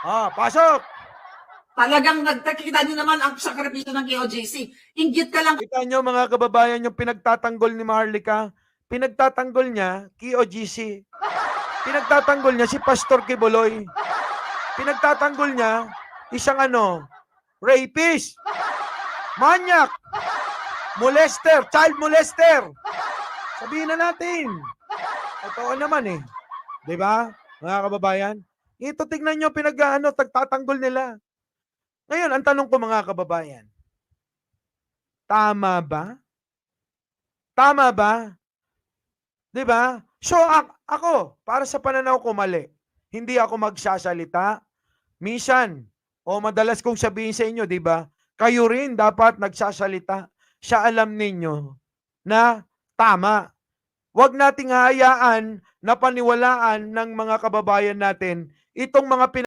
Pasok! Talagang nagkakita niyo naman ang sakripisyo ng KOJC. Inggit ka lang. Kita nyo mga kababayan yung pinagtatanggol ni Maharlika. Pinagtatanggol niya, KOGC. Pinagtatanggol niya si Pastor Kibuloy. Pinagtatanggol niya isang rapist, manyak, molester, child molester. Sabihin na natin. Totoo naman eh. Di ba, mga kababayan? Ito tignan nyo, tagtatanggol nila. Ngayon, ang tanong ko mga kababayan, tama ba? Tama ba? Di ba? So, ako, para sa pananaw ko mali. Hindi ako magsasalita. Minsan, madalas kong sabihin sa inyo, di ba? Kayo rin dapat nagsasalita sa alam ninyo na tama. Huwag nating hayaan na paniwalaan ng mga kababayan natin itong mga